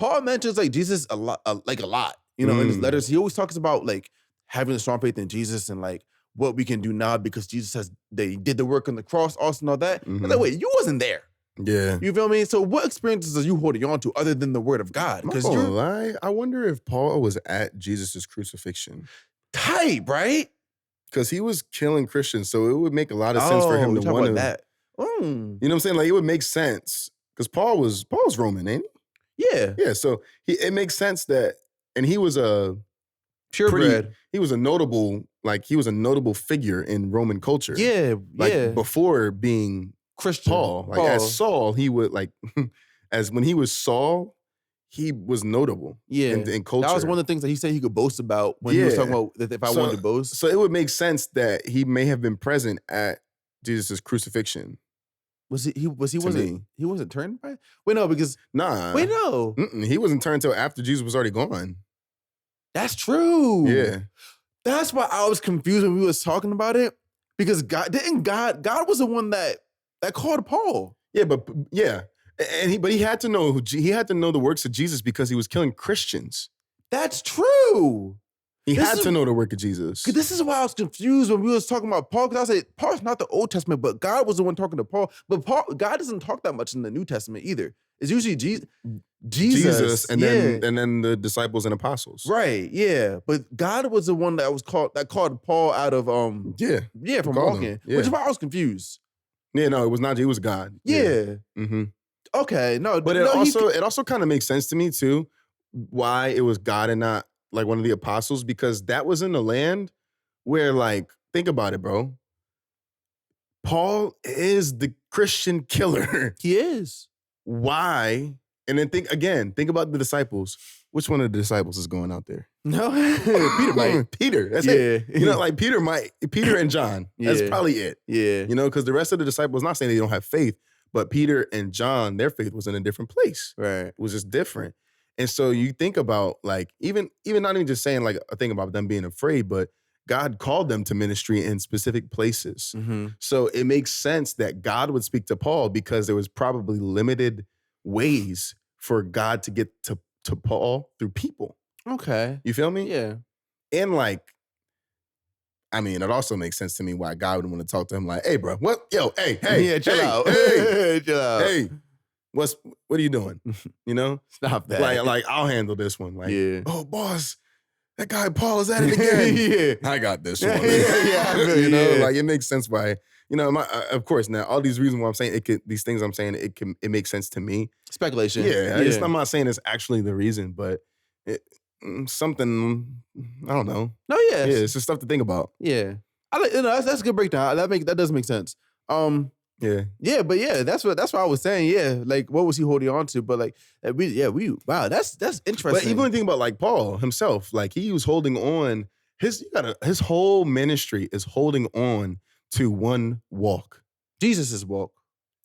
Paul mentions like Jesus a lot, in his letters. He always talks about like having a strong faith in Jesus and like what we can do now because Jesus says they did the work on the cross, also and all that. It's like, wait, you wasn't there. Yeah. You feel me? So what experiences are you holding on to other than the word of God? Because you're lie. I wonder if Paul was at Jesus' crucifixion. Type, right? Because he was killing Christians, so it would make a lot of sense for him to want to. That. You know what I'm saying? Like it would make sense because Paul was Roman, ain't he? Yeah. Yeah. So it makes sense that, and he was a purebred. He was a notable figure in Roman culture. Yeah. Before being Christian. Paul. As Saul, he would as when he was Saul, he was notable in culture. That was one of the things that he said he could boast about when he was talking about that if I wanted to boast. So it would make sense that he may have been present at Jesus' crucifixion. He wasn't turned by? Wait, no, because Wait, no. He wasn't turned until after Jesus was already gone. That's true. Yeah. That's why I was confused when we was talking about it. Because God was the one that called Paul. Yeah, but he had to know the works of Jesus because he was killing Christians. That's true. He had to know the work of Jesus. This is why I was confused when we was talking about Paul. Because I said Paul's not the Old Testament, but God was the one talking to Paul. But God doesn't talk that much in the New Testament either. It's usually Jesus, and then the disciples and apostles. Right, yeah. But God was the one that called Paul out of from walking. Yeah. Which is why I was confused. Yeah, no, it was not. It was God. Yeah. Mm-hmm. Okay, no. But it also kind of makes sense to me too why it was God and not like one of the apostles, because that was in the land where, like, think about it, bro. Paul is the Christian killer. He is. Why? And then think about the disciples. Which one of the disciples is going out there? No, Peter might. Peter, that's it. Like Peter and John. That's probably it. Yeah. Because the rest of the disciples, not saying they don't have faith, but Peter and John, their faith was in a different place. Right. It was just different. And so you think about like, even not even just saying like a thing about them being afraid, but God called them to ministry in specific places. Mm-hmm. So it makes sense that God would speak to Paul because there was probably limited ways for God to get to Paul through people. Okay. You feel me? Yeah. And like, I mean, it also makes sense to me why God would want to talk to him like, hey, bro, what? Yo, hey. Yeah, chill out. Hey, chill out. Hey, what are you doing? Stop that. Like I'll handle this one. Like, oh, boss, that guy Paul is at it again. Yeah. I got this one. Yeah. Like it makes sense why, of course, now all these reasons why I'm saying these things I'm saying, it makes sense to me. Speculation. Yeah. I'm not saying it's actually the reason, but something, I don't know. No, yeah. Yeah, it's just stuff to think about. Yeah. That's a good breakdown. That does make sense. Yeah, but yeah, that's what I was saying. Yeah, like what was he holding on to? But like wow, that's interesting. But even when you think about like Paul himself, like he was holding on. His whole ministry is holding on to one walk. Jesus' walk.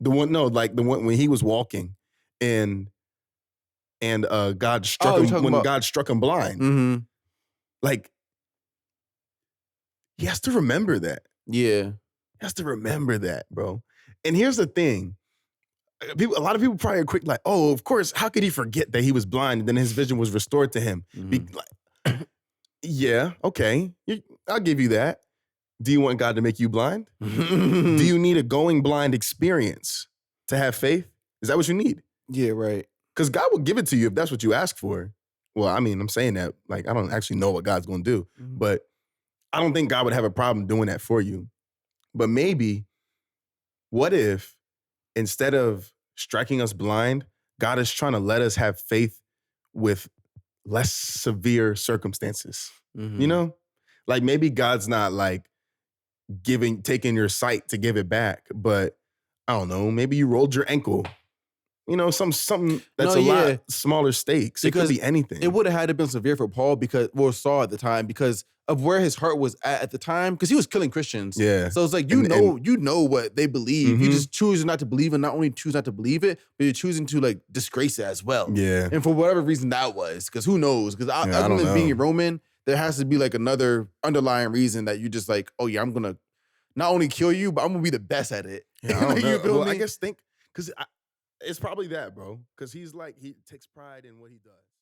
The one when he was walking, and God struck him when God struck him blind. Mm-hmm. Like he has to remember that. Yeah, he has to remember that, bro. And here's the thing. A lot of people probably are quick like, oh, of course, how could he forget that he was blind and then his vision was restored to him? Mm-hmm. Yeah, okay. I'll give you that. Do you want God to make you blind? Do you need a going blind experience to have faith? Is that what you need? Yeah, right. Because God will give it to you if that's what you ask for. Well, I mean, I'm saying that, like, I don't actually know what God's going to do, but I don't think God would have a problem doing that for you. But maybe, what if instead of striking us blind, God is trying to let us have faith with less severe circumstances? Mm-hmm. Like maybe God's not like taking your sight to give it back, but I don't know, maybe you rolled your ankle. Something that's lot smaller stakes. It could be anything. It would have had to been severe for Paul Saul at the time because of where his heart was at the time, because he was killing Christians. Yeah. So it's like you know what they believe. Mm-hmm. You just choose not to believe, and not only choose not to believe it, but you're choosing to like disgrace it as well. Yeah. And for whatever reason that was, because who knows? Because other than being Roman, there has to be like another underlying reason that you just like, oh yeah, I'm gonna not only kill you, but I'm gonna be the best at it. Yeah, I don't know. Well, I guess because It's probably that, bro. Because he's like, he takes pride in what he does.